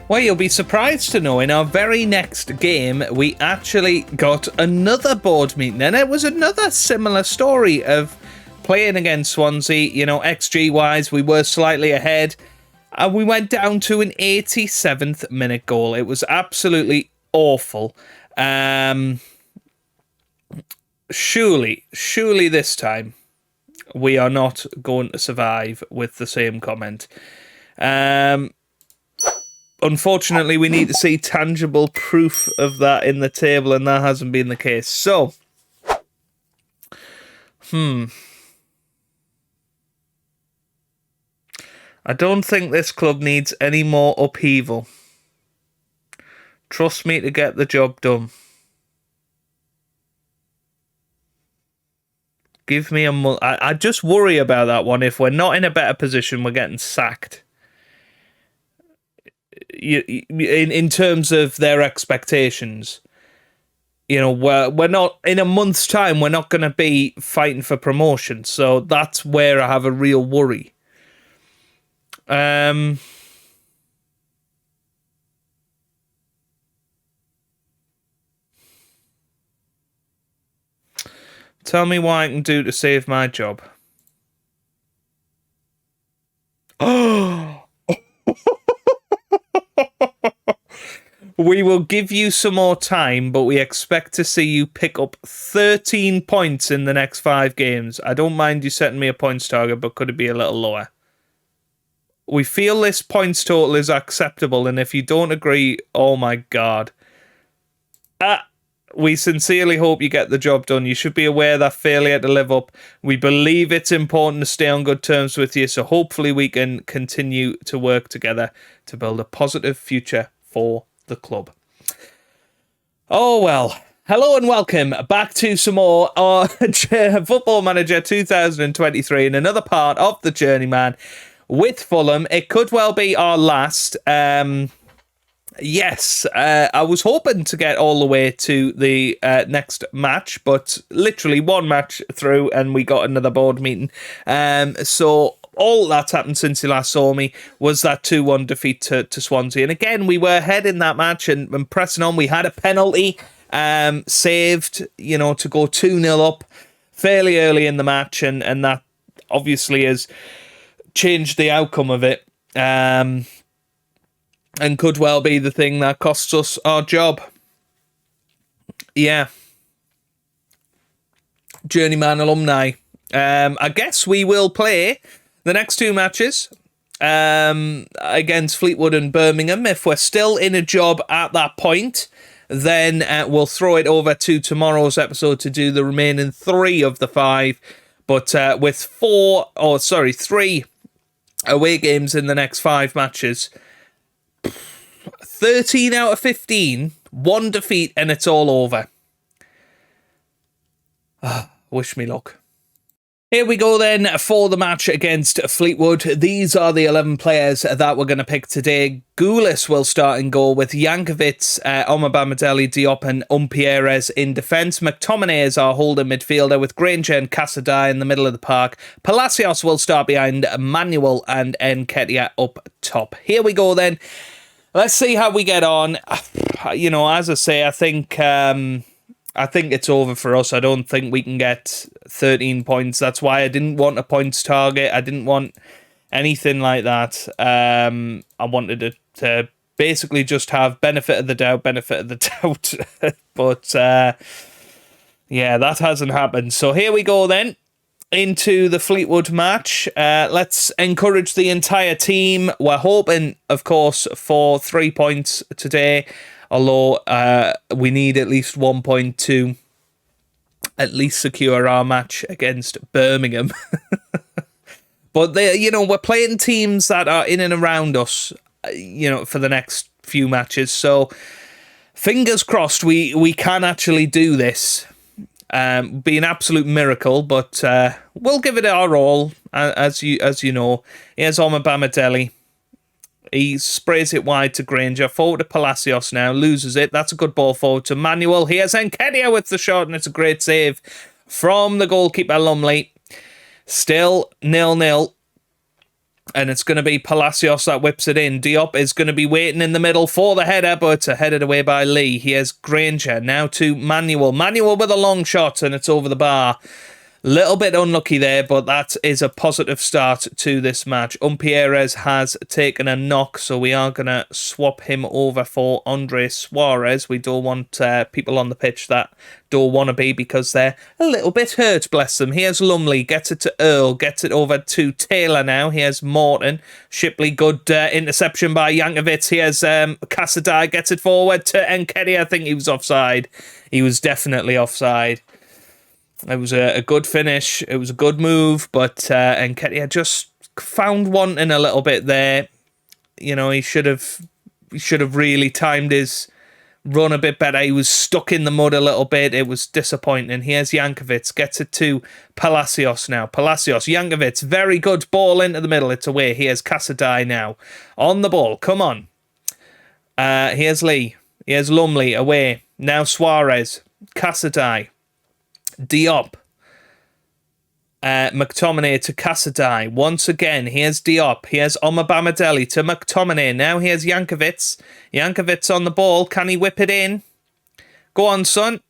Well, you'll be surprised to know in our very next game, we actually got another board meeting, and it was another similar story of playing against Swansea. You know, XG-wise, we were slightly ahead, and we went down to an 87th minute goal. It was absolutely awful. Surely this time, we are not going to survive with the same comment. Unfortunately, we need to see tangible proof of that in the table, and that hasn't been the case. So, I don't think this club needs any more upheaval. Trust me to get the job done. Give me a month. I just worry about that one. If we're not in a better position, we're getting sacked. In terms of their expectations, you know, we're not in a month's time. We're not going to be fighting for promotion, so that's where I have a real worry. Tell me what I can do to save my job. Oh. We will give you some more time, but we expect to see you pick up 13 points in the next 5 games. I don't mind you setting me a points target, but could it be a little lower? We feel this points total is acceptable, and if you don't agree, oh my God. We sincerely hope you get the job done. You should be aware that failure to live up. We believe it's important to stay on good terms with you, so hopefully we can continue to work together to build a positive future for the club. Oh well. Hello and welcome back to some more Football Manager 2023 and another part of the Journeyman with Fulham. It could well be our last. Yes, I was hoping to get all the way to the next match, but literally one match through and we got another board meeting. So all that's happened since you last saw me was that 2-1 defeat to Swansea. And again, we were ahead in that match and pressing on. We had a penalty saved, you know, to go 2-0 up fairly early in the match. And that obviously has changed the outcome of it. And could well be the thing that costs us our job. Yeah. Journeyman alumni. I guess we will play the next 2 matches against Fleetwood and Birmingham. If we're still in a job at that point, then we'll throw it over to tomorrow's episode to do the remaining 3 of the 5. But with 3 away games in the next 5 matches, 13 out of 15, 1 defeat, and it's all over. Wish me luck. Here we go then for the match against Fleetwood. These are the 11 players that we're going to pick today. Goulis will start in goal with Jankovic, Omabamidele, Diop and Umpierrez in defence. McTominay is our holding midfielder with Granger and Casadei in the middle of the park. Palacios will start behind Manuel and Nketiah up top. Here we go then. Let's see how we get on. You know, as I say, I think it's over for us. I don't think we can get 13 points. That's why I didn't want a points target. I didn't want anything like that. I wanted to basically just have benefit of the doubt. But, yeah, that hasn't happened. So here we go then into the Fleetwood match. Let's encourage the entire team. We're hoping, of course, for 3 points today. Although we need at least 1 point to at least secure our match against Birmingham. But we're playing teams that are in and around us, for the next few matches. So fingers crossed we can actually do this. Be an absolute miracle, but we'll give it our all. As you know, here's Omabamidele. He sprays it wide to Granger. Forward to Palacios now. Loses it. That's a good ball forward to Manuel. Here's Nketiah with the shot, and it's a great save from the goalkeeper, Lumley. Still 0-0. And it's going to be Palacios that whips it in. Diop is going to be waiting in the middle for the header, but it's headed away by Lee. Here's Granger. Now to Manuel. Manuel with a long shot, and it's over the bar. Little bit unlucky there, but that is a positive start to this match. Umpierrez has taken a knock, so we are going to swap him over for Andre Suarez. We don't want people on the pitch that don't want to be, because they're a little bit hurt, bless them. Here's Lumley, gets it to Earl, gets it over to Taylor now. Here's Morton. Shipley, good interception by Jankovic. Here's Casadei, gets it forward to Nketiah. I think he was offside. He was definitely offside. It was a good finish. It was a good move, but Nketiah just found wanting a little bit there. You know, he should have really timed his run a bit better. He was stuck in the mud a little bit. It was disappointing. Here's Jankovic, gets it to Palacios now. Palacios, Jankovic, very good ball into the middle. It's away. Here's Casadei now on the ball. Come on. Here's Lee. Here's Lumley away. Now Suarez, Casadei. Diop, McTominay to Casadei. Once again, here's Diop. Here's Omabamidele to McTominay. Now here's Jankovic. Jankovic on the ball. Can he whip it in? Go on, son.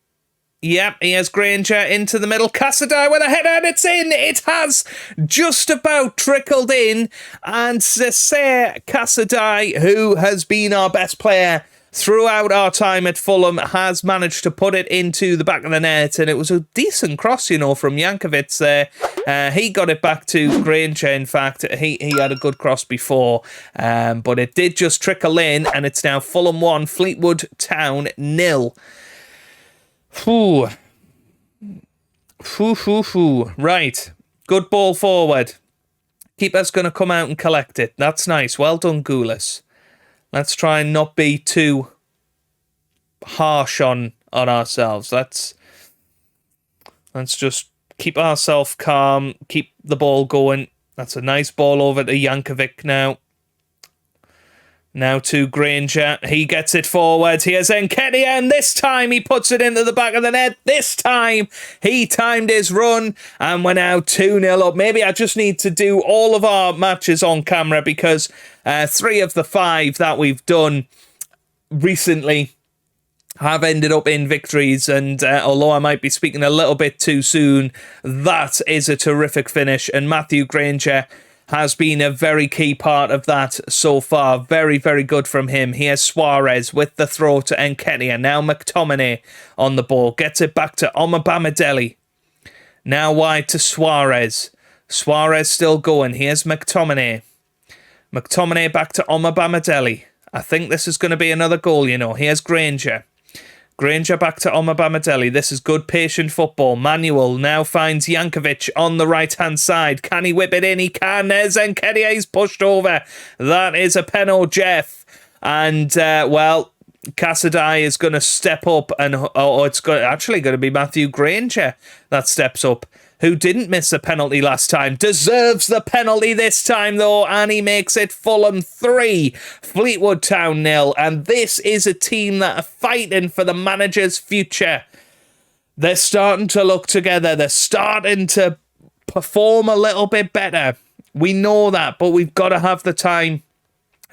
Yep, here's Granger into the middle. Casadei with a header, and it's in. It has just about trickled in. And Cesare Casadei, who has been our best player throughout our time at Fulham, has managed to put it into the back of the net, and it was a decent cross, you know, from Jankovic there. He got it back to Granger. In fact, he had a good cross before, but it did just trickle in, and it's now Fulham 1, Fleetwood Town 0. Phew. Right, good ball forward. Keeper's going to come out and collect it. That's nice. Well done, Goulas. Let's try and not be too harsh on ourselves. Let's just keep ourselves calm, keep the ball going. That's a nice ball over to Jankovic now. Now to Granger. He gets it forward. Here's Nketiah, and this time he puts it into the back of the net. This time he timed his run, and we're now 2-0 up. Maybe I just need to do all of our matches on camera, because 3 of the 5 that we've done recently have ended up in victories, and although I might be speaking a little bit too soon, that is a terrific finish, and Matthew Granger has been a very key part of that so far. Very, very good from him. Here's Suarez with the throw to Nketiah. Now McTominay on the ball. Gets it back to Omabamidele. Now wide to Suarez. Suarez still going. Here's McTominay. McTominay back to Omabamidele. I think this is going to be another goal, you know. Here's Granger. Granger back to Omabamidele. This is good, patient football. Manuel now finds Jankovic on the right-hand side. Can he whip it in? He can. There's Nketiah. He's pushed over. That is a penalty, Jeff. And, well, Casadei is going to step up, and it's actually going to be Matthew Granger that steps up, who didn't miss a penalty last time. Deserves the penalty this time, though, and he makes it Fulham 3, Fleetwood Town 0. And this is a team that are fighting for the manager's future. They're starting to look together. They're starting to perform a little bit better. We know that, but we've got to have the time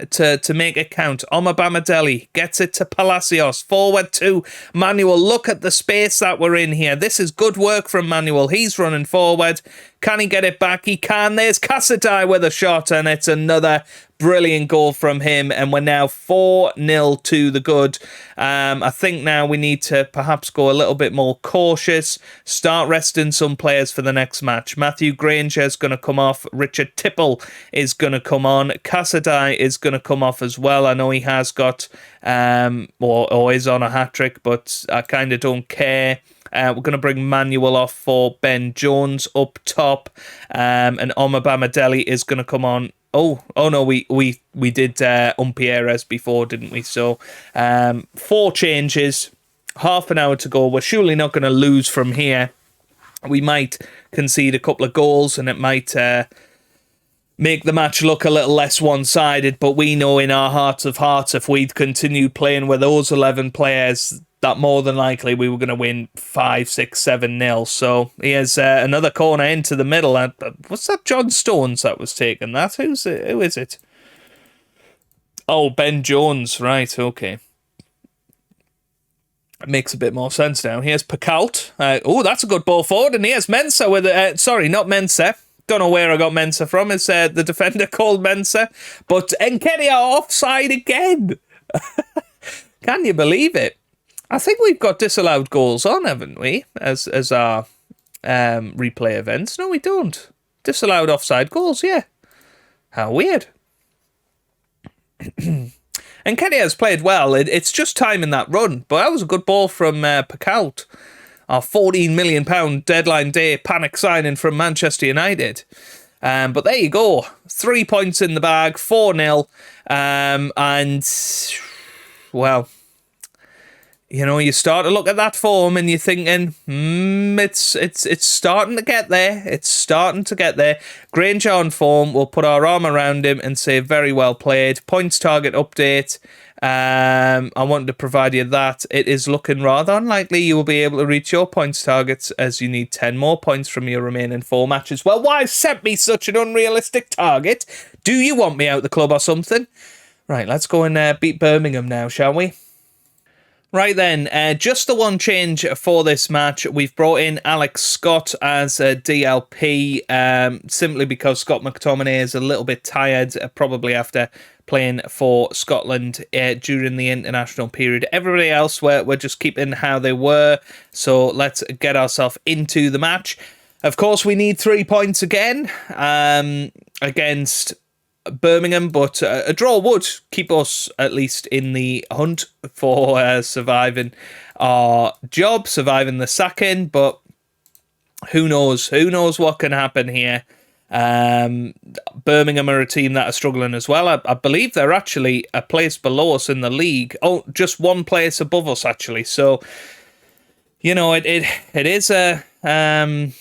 to make it count. Omabamidele gets it to Palacios, forward to Manuel. Look at the space that we're in here. This is good work from Manuel. He's running forward. Can he get it back? He can. There's Casadei with a shot, and it's another brilliant goal from him, and we're now 4-0 to the good. I think now we need to perhaps go a little bit more cautious, start resting some players for the next match. Matthew Granger is going to come off. Richard Tipple is going to come on. Casadei is going to come off as well. I know he has got or is on a hat-trick, but I kind of don't care. We're going to bring Manuel off for Ben Jones up top, and Omabamidele is going to come on. Oh no, we did Umpierrez before, didn't we? So 4 changes, half an hour to go. We're surely not going to lose from here. We might concede a couple of goals, and it might make the match look a little less one-sided, but we know in our hearts of hearts, if we'd continued playing with those 11 players, that more than likely we were going to win 5, 6, 7-0. So here's another corner into the middle. What's that? John Stones that was taking that? Who is it? Oh, Ben Jones. Right, okay. It makes a bit more sense now. Here's Pacalt. That's a good ball forward. And here's Mensah with... sorry, not Mensah. Don't know where I got Mensah from. It's the defender called Mensah. But Nketiah offside again. Can you believe it? I think we've got disallowed goals on, haven't we? As our replay events. No, we don't. Disallowed offside goals, yeah. How weird. And Kenny has played well. It's just time in that run. But that was a good ball from Pacalt. Our £14 million deadline day panic signing from Manchester United. But there you go. 3 points in the bag, 4-0. And, well, you know, you start to look at that form and you're thinking, it's starting to get there. It's starting to get there. Granger on form. We'll put our arm around him and say very well played. Points target update. I wanted to provide you that. It is looking rather unlikely you will be able to reach your points targets as you need 10 more points from your remaining 4 matches. Well, why set me such an unrealistic target? Do you want me out the club or something? Right, let's go and beat Birmingham now, shall we? Right then, just the one change for this match. We've brought in Alex Scott as a DLP, simply because Scott McTominay is a little bit tired, probably after playing for Scotland during the international period. Everybody else, we're just keeping how they were, so let's get ourselves into the match. Of course, we need 3 points again against Birmingham, but a draw would keep us at least in the hunt for surviving our job, surviving the sacking, but who knows what can happen here. Birmingham are a team that are struggling as well. I believe they're actually a place below us in the league. Oh, just 1 place above us actually. So, you know, it is an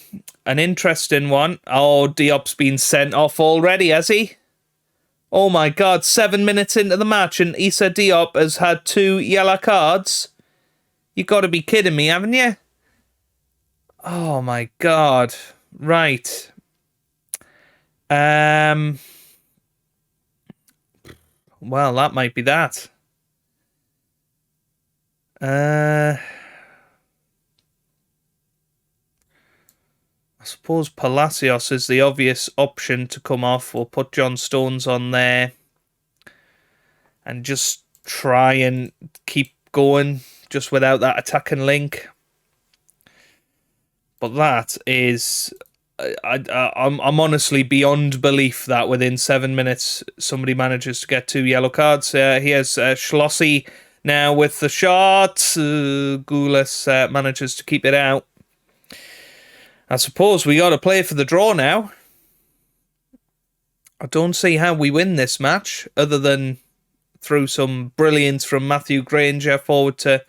interesting one. Oh, Diop's been sent off already, has he? Oh my God, 7 minutes into the match and Issa Diop has had 2 yellow cards. You got to be kidding me, haven't you? Oh my God. Right. Well, that might be that. I suppose Palacios is the obvious option to come off. We'll put John Stones on there and just try and keep going just without that attacking link. But that is... I'm honestly beyond belief that within 7 minutes somebody manages to get 2 yellow cards. Here's Schlossie now with the shot. Goulas manages to keep it out. I suppose we got to play for the draw now. I don't see how we win this match other than through some brilliance from Matthew Granger forward to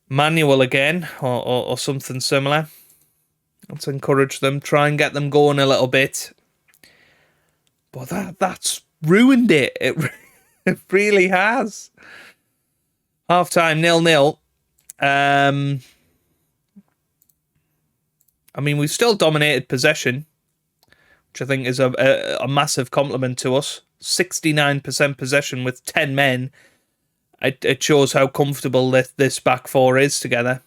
Manuel again or something similar. Let's encourage them, try and get them going a little bit. But that's ruined it. It really has. Half-time 0-0. I mean, we've still dominated possession, which I think is a massive compliment to us. 69% possession with 10 men. It shows how comfortable this back four is together.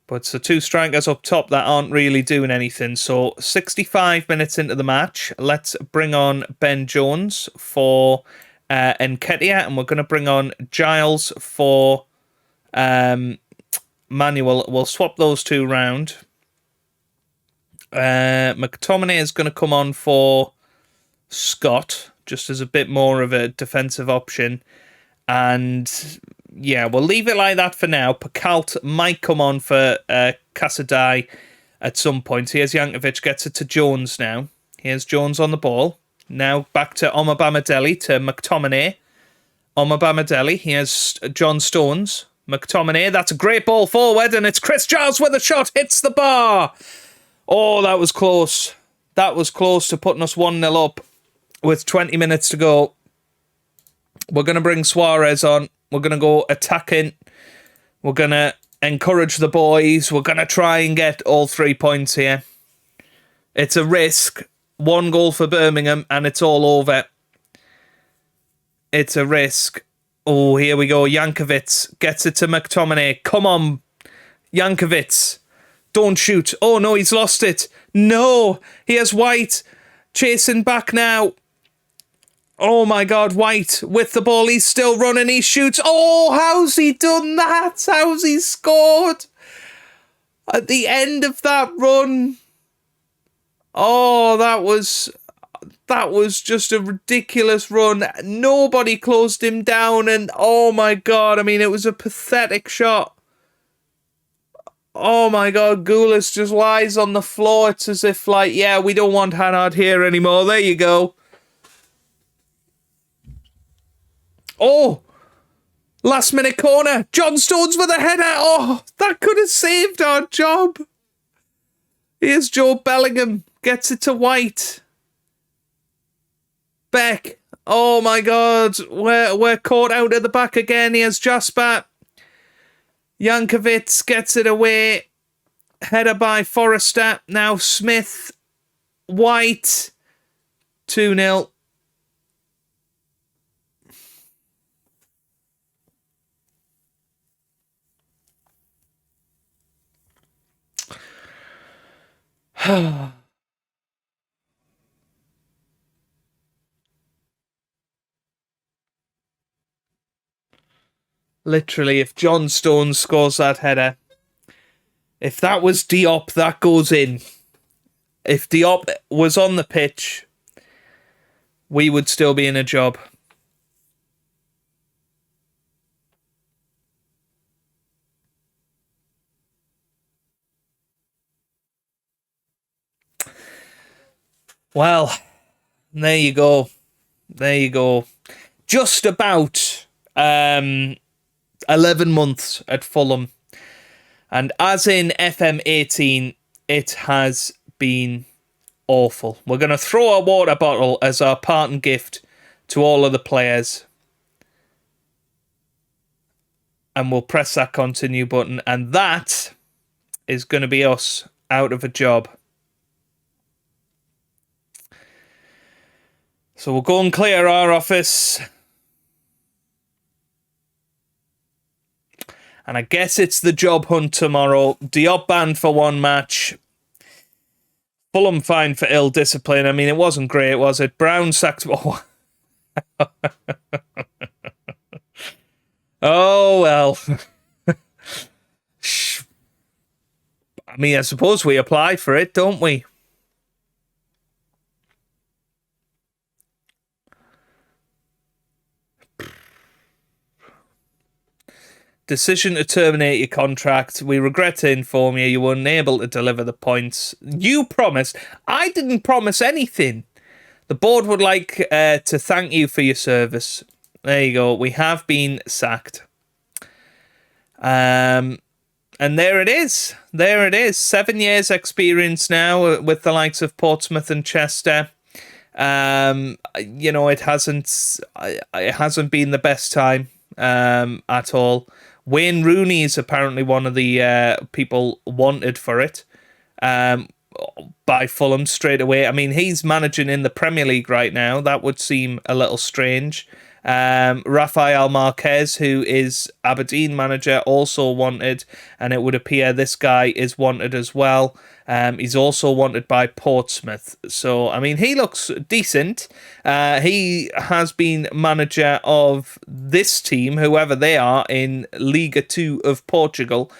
But so 2 strikers up top that aren't really doing anything. So 65 minutes into the match, let's bring on Ben Jones for Nketiah, and we're going to bring on Giles for Manuel. We'll swap those 2 round. McTominay is going to come on for Scott, just as a bit more of a defensive option. And yeah, we'll leave it like that for now. Pacalt might come on for Casadei at some point. Here's Jankovic, gets it to Jones now. Here's Jones on the ball. Now back to Omobamidele, to McTominay. Omobamidele, here's John Stones. McTominay, that's a great ball forward, and it's Chris Giles with a shot, hits the bar. Oh, that was close. That was close to putting us 1-0 up with 20 minutes to go. We're going to bring Suarez on. We're going to go attacking. We're going to encourage the boys. We're going to try and get all 3 points here. It's a risk. 1 goal for Birmingham and it's all over. It's a risk. Oh, here we go. Jankovic gets it to McTominay. Come on, Jankovic. Don't shoot. Oh, no, he's lost it. No, he has White chasing back now. Oh, my God, White with the ball. He's still running. He shoots. Oh, how's he done that? How's he scored? At the end of that run. Oh, that was just a ridiculous run. Nobody closed him down. And, oh, my God, I mean, it was a pathetic shot. Oh my God, Goulas just lies on the floor. It's as if, like, yeah, we don't want Hannard here anymore. There you go. Oh, last minute corner. John Stones with a header. Oh, that could have saved our job. Here's Joe Bellingham. Gets it to White. Beck. Oh my God, we're caught out at the back again. Here's Jasper. Jankovic gets it away. Header by Forrester. Now Smith. White. 2-0. Literally, if John Stones scores that header, if that was Diop, that goes in. If Diop was on the pitch, we would still be in a job. Well, there you go. There you go. Just about 11 months at Fulham. And as in FM18, it has been awful. We're going to throw a water bottle as our parting gift to all of the players. And we'll press that continue button. And that is going to be us out of a job. So we'll go and clear our office. And I guess it's the job hunt tomorrow. Diop banned for 1 match. Fulham fined for ill discipline. I mean, it wasn't great, was it? Brown sacked... Oh, oh well. I mean, I suppose we apply for it, don't we? Decision to terminate your contract. We regret to inform you you were unable to deliver the points. You promised. I didn't promise anything. The board would like to thank you for your service. There you go. We have been sacked. And there it is. There it is. 7 years experience now with the likes of Portsmouth and Chester. You know, it hasn't been the best time at all. Wayne Rooney is apparently one of the people wanted for it by Fulham straight away. I mean, he's managing in the Premier League right now. That would seem a little strange. Rafael Marquez, who is Aberdeen manager, also wanted, and it would appear this guy is wanted as well. He's also wanted by Portsmouth. So, I mean, he looks decent. He has been manager of this team, whoever they are, in Liga 2 of Portugal.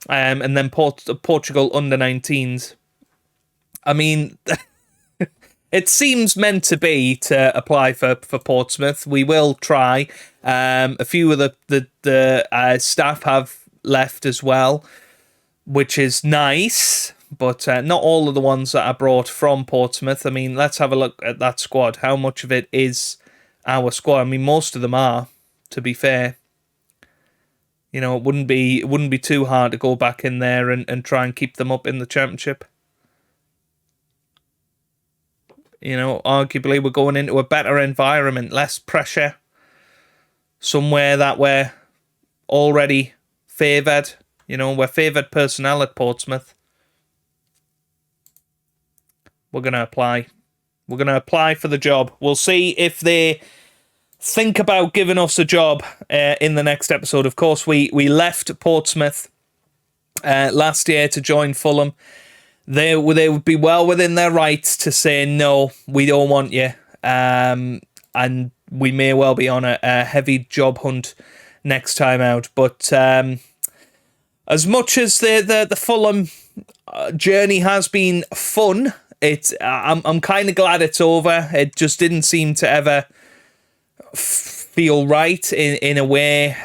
And then Portugal under-19s. I mean... It seems meant to be to apply for Portsmouth. We will try. A few of the staff have left as well, which is nice, but not all of the ones that are brought from Portsmouth. I mean, let's have a look at that squad. How much of it is our squad? I mean, most of them are, to be fair. You know, it wouldn't be too hard to go back in there and try and keep them up in the Championship. You know, arguably we're going into a better environment, less pressure, somewhere that we're already favoured. You know, we're favoured personnel at Portsmouth. We're going to apply. We're going to apply for the job. We'll see if they think about giving us a job in the next episode. Of course, we left Portsmouth last year to join Fulham. They would be well within their rights to say, no, we don't want you. And we may well be on a heavy job hunt next time out. But as much as the Fulham journey has been fun, I'm kind of glad it's over. It just didn't seem to ever feel right in a way.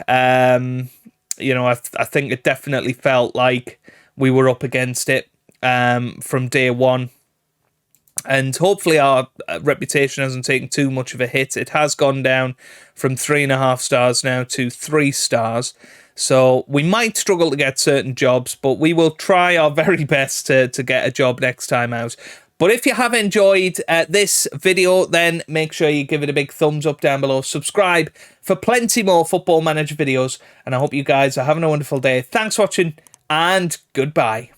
You know, I think it definitely felt like we were up against it from day one. And hopefully our reputation hasn't taken too much of a hit. It has gone down from 3.5 stars now to 3 stars. So we might struggle to get certain jobs, but we will try our very best to get a job next time out. But if you have enjoyed this video, then make sure you give it a big thumbs up down below. Subscribe for plenty more Football Manager videos. And I hope you guys are having a wonderful day. Thanks for watching and goodbye.